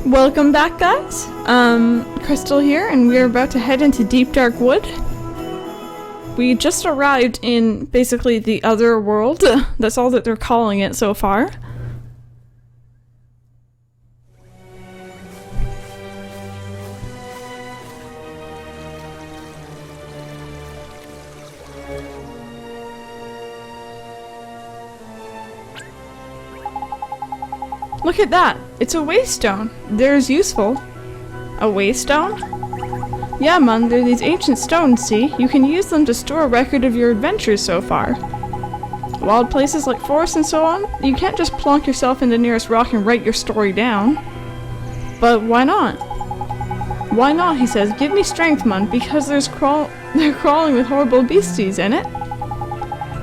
Welcome back, guys. Crystal here, and we're about to head into Deep Dark Wood. We just arrived in basically the other world. That's all that they're calling it so far. Look at that! It's a waystone. There's useful. A waystone? Yeah, man, they're these ancient stones, see? You can use them to store a record of your adventures so far. Wild places like forests and so on, you can't just plonk yourself in the nearest rock and write your story down. But why not? Why not, he says. Give me strength, man, because they're crawling with horrible beasties in it.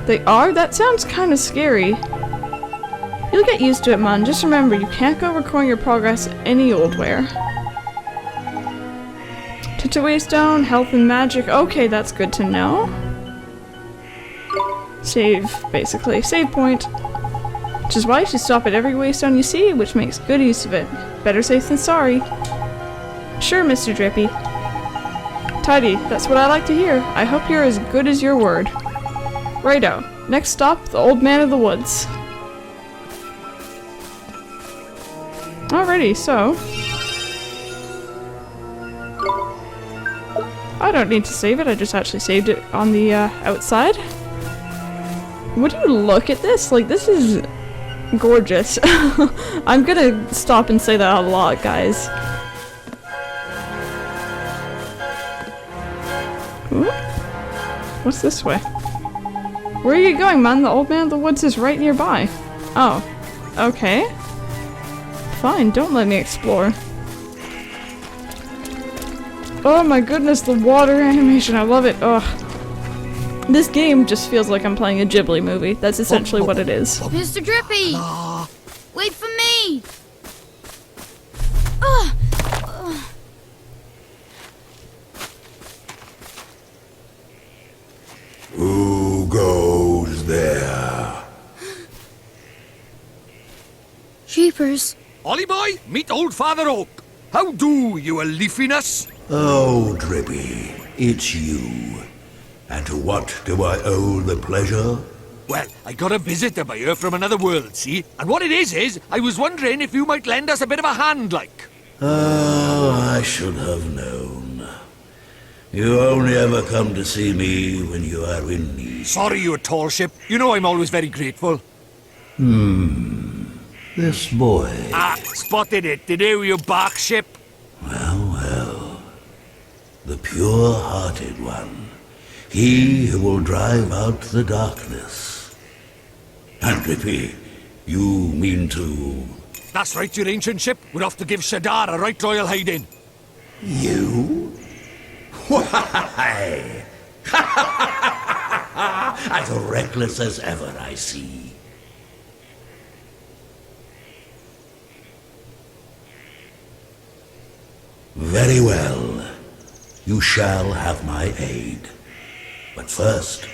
They are? That sounds kind of scary. You'll get used to it, man. Just remember, you can't go recording your progress any old where. Touch a waystone, health and magic. Okay, that's good to know. Save, basically. Save point. Which is why you should stop at every waystone you see, which makes good use of it. Better safe than sorry. Sure, Mr. Drippy. Tidy, that's what I like to hear. I hope you're as good as your word. Righto. Next stop, the Old Man of the Woods. Alrighty, so... I don't need to save it, I just actually saved it on the outside. Would you look at this? Like, this is gorgeous. I'm gonna stop and say that a lot, guys. Ooh. What's this way? Where are you going, man? The Old Man of the Woods is right nearby. Oh. Okay. Fine, don't let me explore. Oh my goodness, the water animation, I love it. Ugh. This game just feels like I'm playing a Ghibli movie. That's essentially what it is. Mr. Drippy! Wait for me! Who goes there? Jeepers. Ollie boy, meet old Father Oak. How do, you a leafiness? Oh, Drippy, it's you. And to what do I owe the pleasure? Well, I got a visitor by here from another world, see? And what it is, I was wondering if you might lend us a bit of a hand, like. Oh, I should have known. You only ever come to see me when you are in need. Sorry, you tall ship. You know I'm always very grateful. This boy. Ah, spotted it. Did you bark ship? Well, well. The pure-hearted one. He who will drive out the darkness. And Drippy, you mean to... That's right, your ancient ship. We're off to give Shadar a right royal hiding. You? Why? As reckless as ever, I see. Very well. You shall have my aid. But first,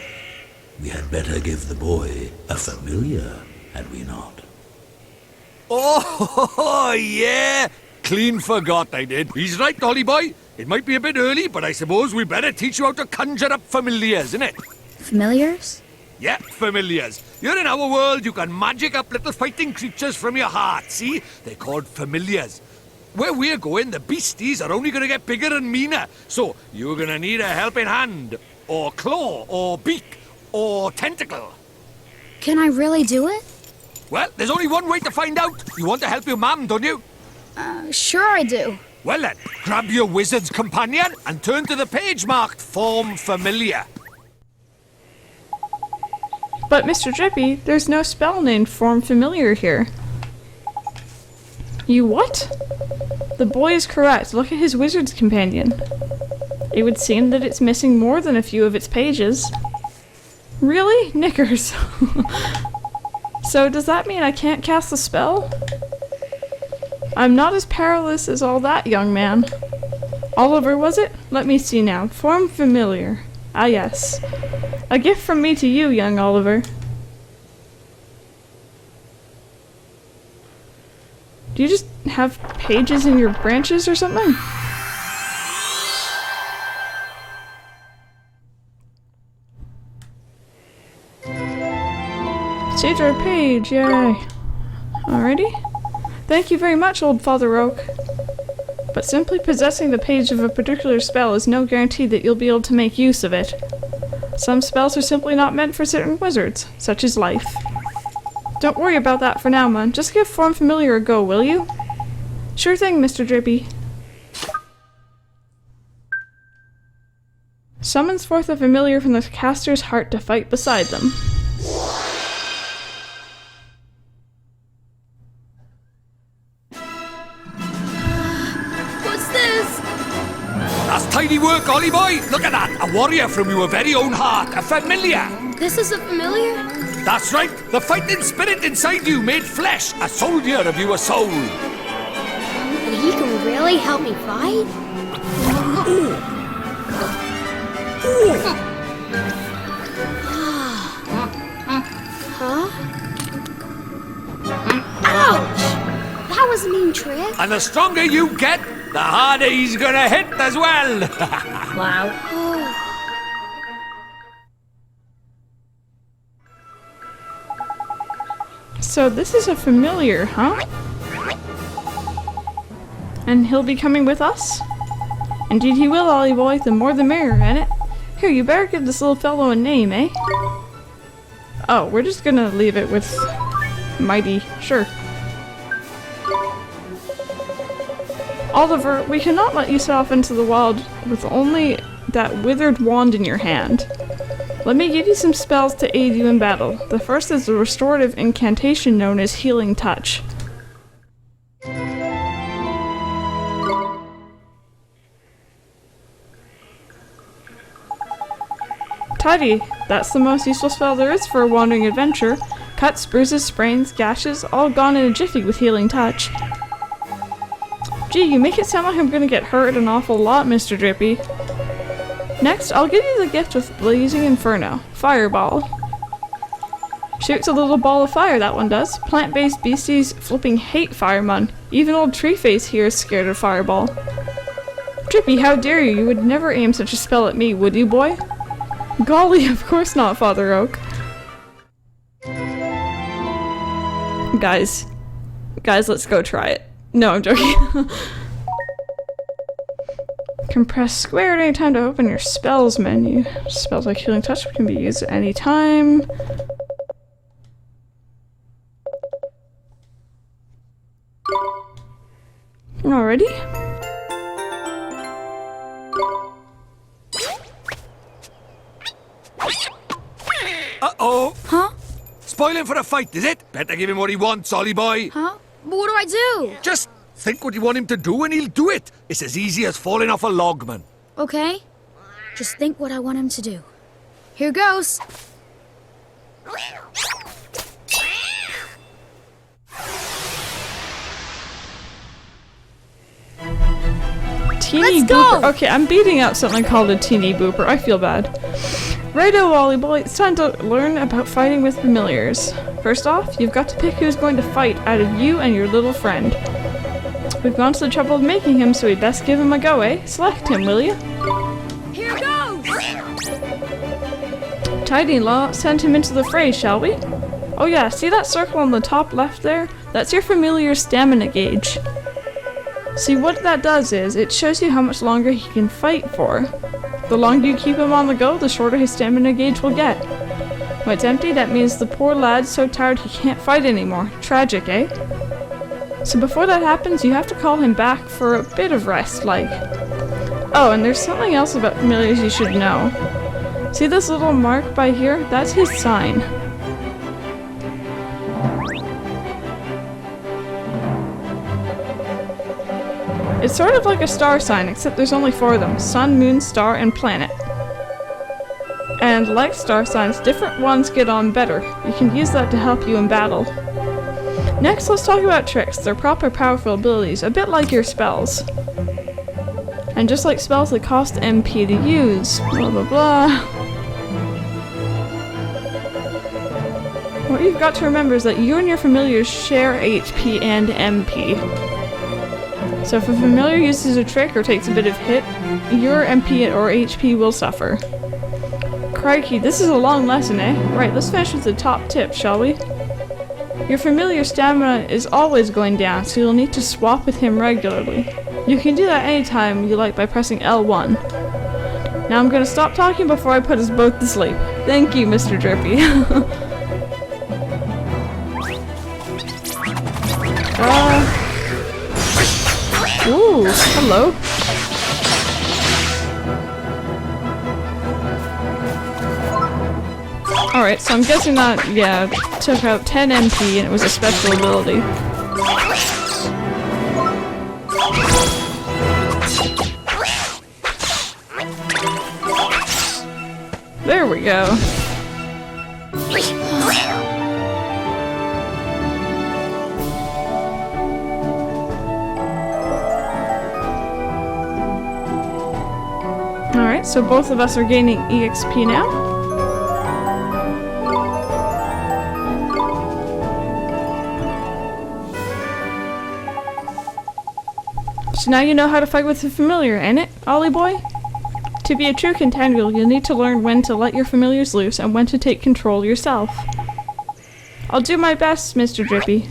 we had better give the boy a familiar, had we not? Oh, yeah! Clean forgot I did. He's right, Ollie boy. It might be a bit early, but I suppose we better teach you how to conjure up familiars, innit? Familiars? Yeah, familiars. Here in our world, you can magic up little fighting creatures from your heart, see? They're called familiars. Where we're going, the beasties are only going to get bigger and meaner. So, you're going to need a helping hand, or claw, or beak, or tentacle. Can I really do it? Well, there's only one way to find out. You want to help your mum, don't you? Sure I do. Well then, grab your wizard's companion and turn to the page marked Form Familiar. But Mr. Drippy, there's no spell named Form Familiar here. You what? The boy is correct. Look at his wizard's companion. It would seem that it's missing more than a few of its pages. Really? Knickers. So does that mean I can't cast the spell? I'm not as perilous as all that, young man. Oliver, was it? Let me see now. Form Familiar. Ah yes. A gift from me to you, young Oliver. Do you just have pages in your branches or something? Sage our page, yay. Alrighty. Thank you very much, old Father Oak. But simply possessing the page of a particular spell is no guarantee that you'll be able to make use of it. Some spells are simply not meant for certain wizards, such as life. Don't worry about that for now, Mun. Just give Form Familiar a go, will you? Sure thing, Mr. Drippy. Summons forth a familiar from the caster's heart to fight beside them. What's this? That's tidy work, Ollie boy. Look at that. A warrior from your very own heart. A familiar. This is a familiar? That's right. The fighting spirit inside you made flesh. A soldier of your soul. And he can really help me fight? Huh? Ouch! That was a mean trick. And the stronger you get, the harder he's gonna hit as well. Wow. So this is a familiar, huh? And he'll be coming with us? Indeed he will, Ollie boy. The more the merrier, ain't it? Here, you better give this little fellow a name, eh? Oh, we're just gonna leave it with Mighty. Sure. Oliver, we cannot let you set off into the wild with only that withered wand in your hand. Let me give you some spells to aid you in battle. The first is a restorative incantation known as Healing Touch. Tidy! That's the most useful spell there is for a wandering adventure. Cuts, bruises, sprains, gashes, all gone in a jiffy with Healing Touch. Gee, you make it sound like I'm gonna get hurt an awful lot, Mr. Drippy. Next, I'll give you the gift with Blazing Inferno. Fireball. Shoots a little ball of fire, that one does. Plant-based beasties flipping hate Firemun. Even old Treeface here is scared of Fireball. Drippy, how dare you? You would never aim such a spell at me, would you, boy? Golly, of course not, Father Oak. Guys, let's go try it. No, I'm joking. Can press square at any time to open your spells menu. Spells like Healing Touch can be used at any time. Alrighty. Uh-oh. Huh? Spoiling for a fight, is it? Better give him what he wants, Ollie boy. Huh? But what do I do? Just think what you want him to do and he'll do it. It's as easy as falling off a log, man. Okay. Just think what I want him to do. Here goes. Teeny Let's booper. go! Okay, I'm beating out something called a teeny booper. I feel bad. Righto, Wally boy. It's time to learn about fighting with familiars. First off, you've got to pick who's going to fight out of you and your little friend. We've gone to the trouble of making him, so we'd best give him a go, eh? Select him, will you? Here goes! Tidy Law, send him into the fray, shall we? Oh yeah, see that circle on the top left there? That's your familiar stamina gauge. See, what that does is, it shows you how much longer he can fight for. The longer you keep him on the go, the shorter his stamina gauge will get. When it's empty, that means the poor lad's so tired he can't fight anymore. Tragic, eh? So before that happens, you have to call him back for a bit of rest, like... Oh, and there's something else about familiars you should know. See this little mark by here? That's his sign. It's sort of like a star sign, except there's only 4 of them. Sun, moon, star, and planet. And like star signs, different ones get on better. You can use that to help you in battle. Next, let's talk about tricks. They're proper powerful abilities, a bit like your spells. And just like spells, they cost MP to use. Blah blah blah. What what you've got to remember is that you and your familiars share HP and MP. So if a familiar uses a trick or takes a bit of hit, your MP or HP will suffer. Crikey, this is a long lesson, eh? Right, let's finish with the top tip, shall we? Your familiar stamina is always going down, so you'll need to swap with him regularly. You can do that anytime you like by pressing L1. Now I'm gonna stop talking before I put us both to sleep. Thank you, Mr. Drippy. Ooh, hello. Alright, so I'm guessing that, yeah, took out 10 MP and it was a special ability. There we go. Alright, so both of us are gaining EXP now. So now you know how to fight with a familiar, ain't it, Ollie boy? To be a true contender, you'll need to learn when to let your familiars loose and when to take control yourself. I'll do my best, Mr. Drippy.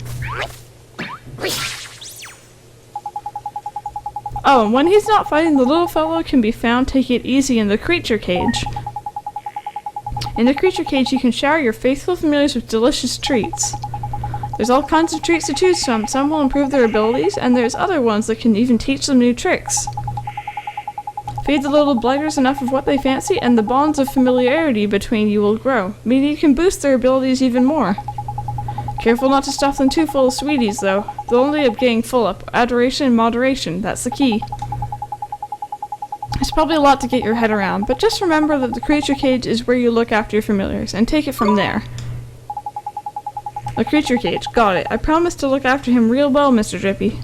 Oh, and when he's not fighting, the little fellow can be found taking it easy in the creature cage. In the creature cage, you can shower your faithful familiars with delicious treats. There's all kinds of treats to choose from. Some will improve their abilities, and there's other ones that can even teach them new tricks. Feed the little blighters enough of what they fancy, and the bonds of familiarity between you will grow, meaning you can boost their abilities even more. Careful not to stuff them too full of sweeties, though. They'll only end up getting full up. Adoration and moderation, that's the key. It's probably a lot to get your head around, but just remember that the creature cage is where you look after your familiars, and take it from there. A creature cage, got it. I promise to look after him real well, Mr. Drippy.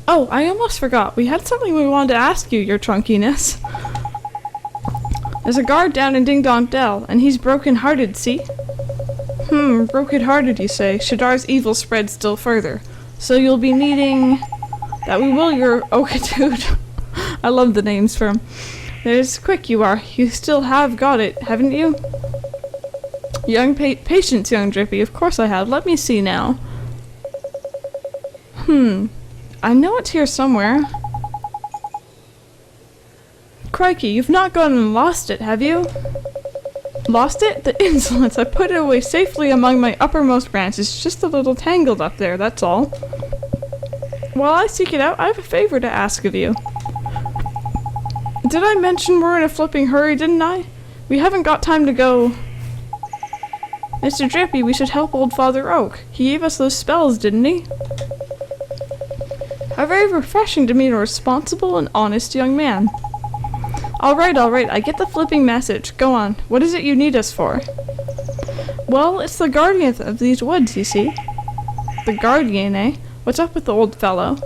Oh, I almost forgot. We had something we wanted to ask you, your trunkiness. There's a guard down in Ding Dong Dell, and he's broken-hearted, see? Broken-hearted, you say. Shadar's evil spreads still further. So you'll be needing... That we will your Okatude. I love the names for him. There's quick you are. You still have got it, haven't you? Young patience, young Drippy. Of course I have. Let me see now. I know it's here somewhere. Crikey, you've not gone and lost it, have you? Lost it? The insolence! I put it away safely among my uppermost branches, just a little tangled up there, that's all. While I seek it out, I have a favor to ask of you. Did I mention we're in a flipping hurry, didn't I? We haven't got time to go. Mr. Drippy, we should help old Father Oak. He gave us those spells, didn't he? How very refreshing to meet a responsible and honest young man. Alright, I get the flipping message. Go on. What is it you need us for? Well, it's the guardian of these woods, you see. The guardian, eh? What's up with the old fellow?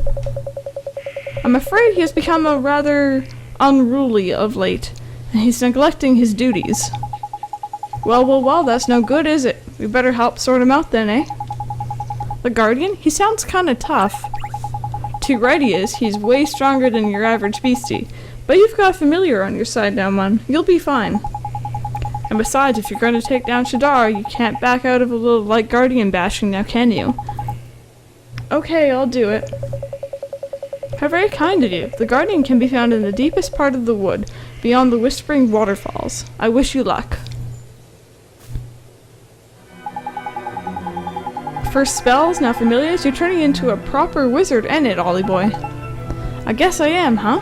I'm afraid he has become a rather unruly of late, and he's neglecting his duties. Well, that's no good, is it? We better help sort him out then, eh? The guardian? He sounds kinda tough. Too right he is. He's way stronger than your average beastie. But you've got a familiar on your side now, man. You'll be fine. And besides, if you're going to take down Shadar, you can't back out of a little light guardian bashing now, can you? Okay, I'll do it. How very kind of you. The guardian can be found in the deepest part of the wood, beyond the whispering waterfalls. I wish you luck. First spells, now familiars, you're turning into a proper wizard, ain't it, Ollie boy? I guess I am, huh?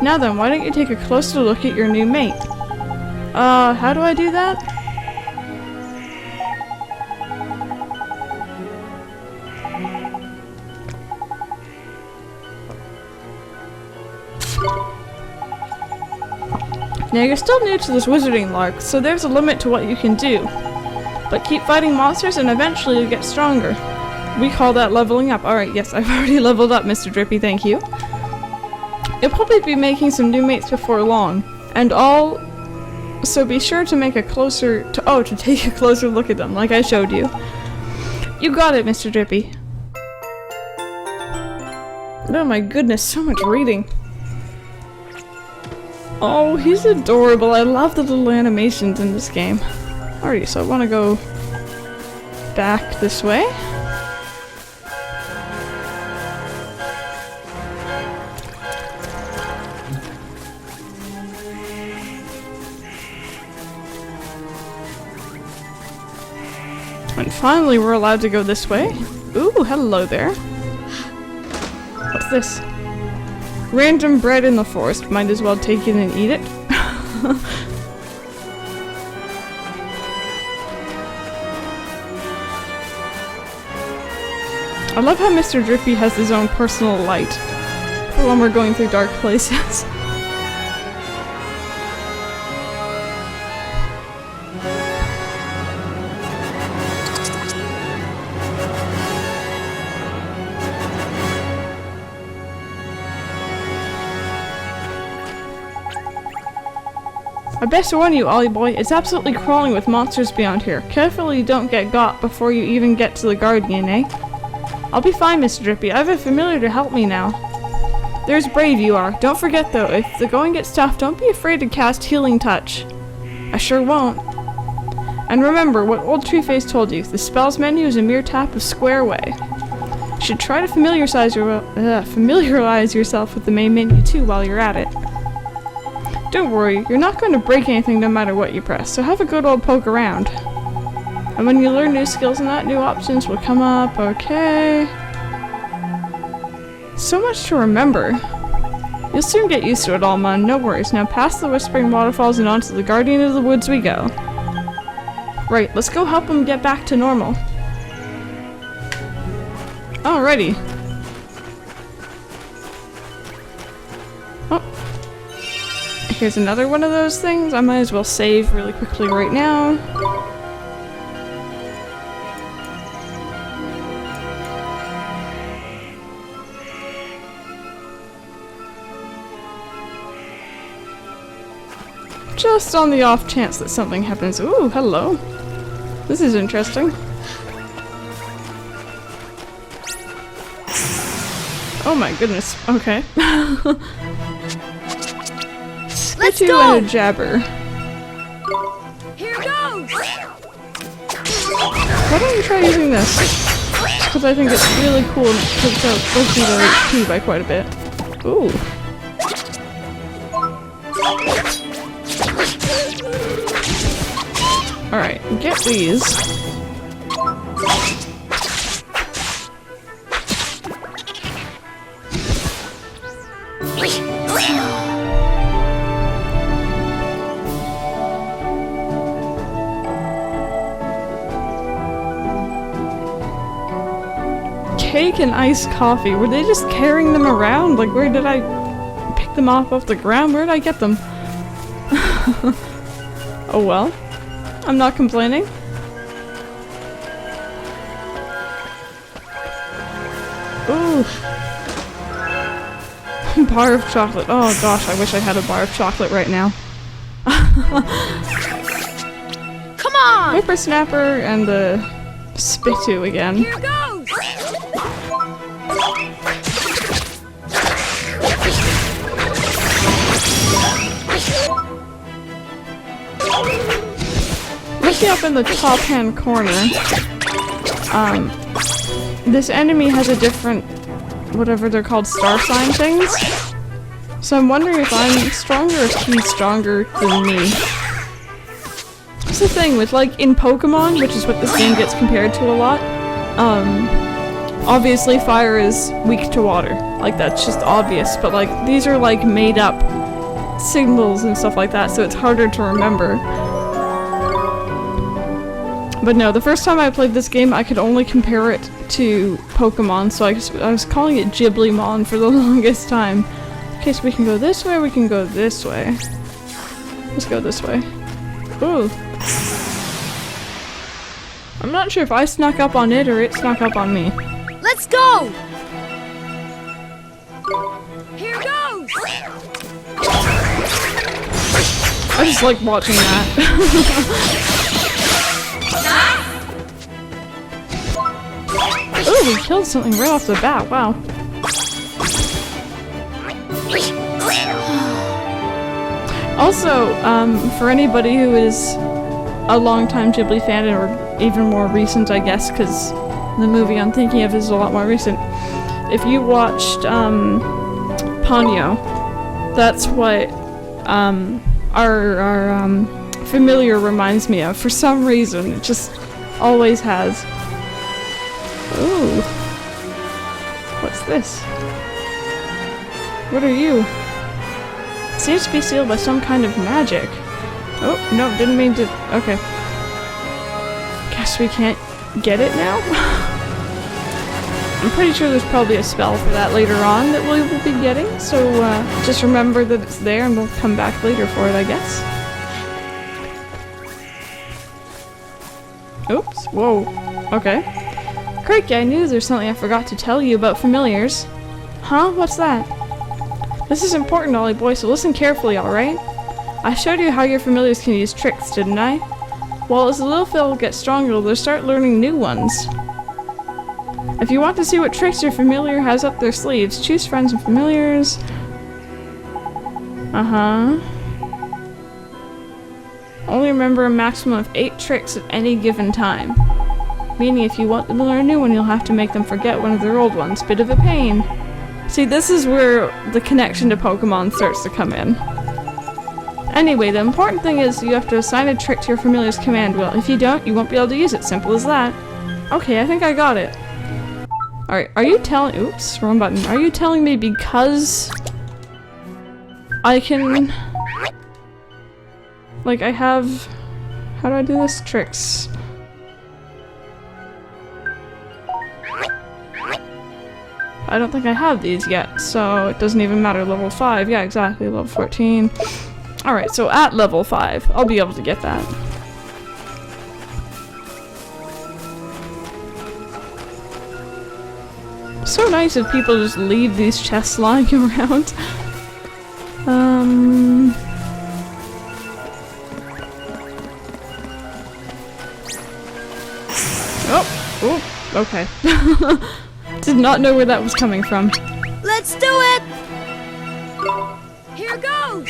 Now then, why don't you take a closer look at your new mate? How do I do that? Now you're still new to this wizarding lark, so there's a limit to what you can do. But keep fighting monsters and eventually you'll get stronger. We call that leveling up. Alright, yes, I've already leveled up, Mr. Drippy, thank you. You'll probably be making some new mates before long, and all... So be sure to make a closer... to take a closer look at them, like I showed you. You got it, Mr. Drippy. Oh my goodness, so much reading. Oh, he's adorable. I love the little animations in this game. Alrighty, so I want to go back this way. And finally we're allowed to go this way. Ooh, hello there. What's this? Random bread in the forest. Might as well take it and eat it. I love how Mr. Drippy has his own personal light for when we're going through dark places. I best warn you, Ollie boy, it's absolutely crawling with monsters beyond here. Carefully you don't get got before you even get to the Guardian, eh? I'll be fine, Mr. Drippy. I have a familiar to help me now. There's brave you are. Don't forget though, if the going gets tough, don't be afraid to cast Healing Touch. I sure won't. And remember what old Treeface told you, the spells menu is a mere tap of square away. You should try to familiarize yourself with the main menu too while you're at it. Don't worry, you're not going to break anything no matter what you press, so have a good old poke around. And when you learn new skills and that, new options will come up, okay. So much to remember. You'll soon get used to it all, Mun, no worries. Now past the Whispering Waterfalls and onto the Guardian of the Woods we go. Right, let's go help him get back to normal. Alrighty. Oh. Here's another one of those things. I might as well save really quickly right now. Just on the off chance that something happens. Ooh, hello. This is interesting. Oh my goodness. Okay. Let's Spit you go! and a jabber. Here goes! Why don't you try using this? Because I think it's really cool and it takes out both of their HP by quite a bit. Ooh. Alright, get these. Cake and iced coffee. Were they just carrying them around? Like, where did I pick them off the ground? Where did I get them? Oh well. I'm not complaining. Ooh. Bar of chocolate. Oh gosh, I wish I had a bar of chocolate right now. Come on! Whippersnapper and the Spittu again. Here goes! Looking up in the top hand corner, this enemy has a different, whatever they're called, star sign things. So I'm wondering if I'm stronger or if he's stronger than me. That's the thing with, like, in Pokemon, which is what this game gets compared to a lot, obviously fire is weak to water. Like, that's just obvious, but, like, these are, like, made up symbols and stuff like that, so it's harder to remember. But no, the first time I played this game, I could only compare it to Pokemon, so I was calling it Ghiblimon for the longest time. Okay, so we can go this way, we can go this way. Let's go this way. Ooh. I'm not sure if I snuck up on it or it snuck up on me. Let's go! Here goes! I just like watching that. Ooh, we killed something right off the bat, wow. Also, for anybody who is a long-time Ghibli fan, or even more recent, I guess, because the movie I'm thinking of is a lot more recent. If you watched Ponyo, that's what our familiar reminds me of. For some reason, it just always has. Ooh. What's this? What are you? Seems to be sealed by some kind of magic. Oh, no, didn't mean to. Okay. Guess we can't get it now? I'm pretty sure there's probably a spell for that later on that we will be getting, so just remember that it's there and we'll come back later for it, I guess. Oops. Whoa. Okay. Crikey, I knew there's something I forgot to tell you about familiars. Huh? What's that? This is important, Ollie boy, so listen carefully, alright? I showed you how your familiars can use tricks, didn't I? Well, as the little fill gets stronger, they'll start learning new ones. If you want to see what tricks your familiar has up their sleeves, choose friends and familiars. Only remember a maximum of 8 tricks at any given time. Meaning if you want them to learn a new one, you'll have to make them forget one of their old ones. Bit of a pain. See, this is where the connection to Pokemon starts to come in. Anyway, the important thing is you have to assign a trick to your familiar's command wheel. If you don't, you won't be able to use it. Simple as that. Okay, I think I got it. Alright, are you telling- oops, wrong button. Are you telling me because I can... like, I have... how do I do this? Tricks. I don't think I have these yet, so it doesn't even matter. Level 5, yeah, exactly, level 14. Alright, so at level 5, I'll be able to get that. So nice if people just leave these chests lying around. Oh, okay. Did not know where that was coming from. Let's do it! Here goes!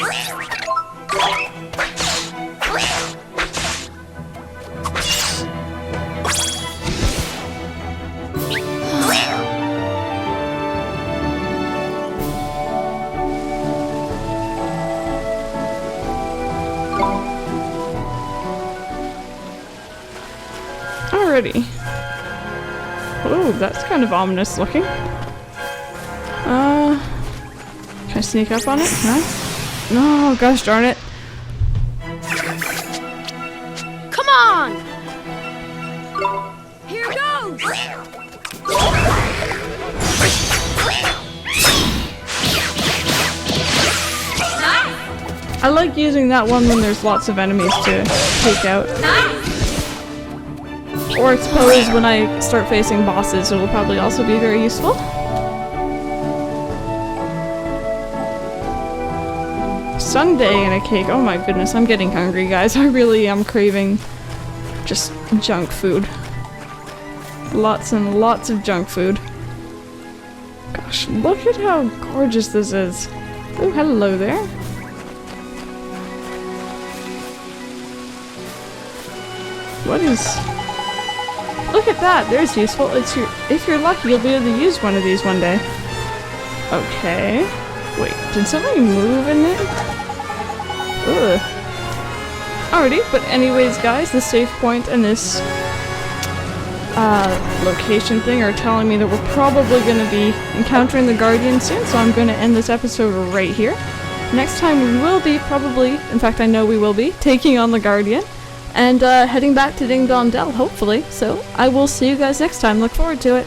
Alrighty. Oh, that's kind of ominous looking. Can I sneak up on it? No? No, gosh darn it. Come on! Here goes! I like using that one when there's lots of enemies to take out. Or I suppose when I start facing bosses, it'll probably also be very useful. Sundae and a cake. Oh my goodness, I'm getting hungry, guys. I really am craving just junk food. Lots and lots of junk food. Gosh, look at how gorgeous this is. Oh, hello there. What is... look at that, there's useful. It's your, if you're lucky, you'll be able to use one of these one day. Okay. Wait, did something move in there? Ugh. Alrighty, but anyways guys, the save point and this location thing are telling me that we're probably going to be encountering the Guardian soon, so I'm going to end this episode right here. Next time we will be probably, in fact I know we will be, taking on the Guardian. And heading back to Ding Dong Dell, hopefully. So I will see you guys next time. Look forward to it.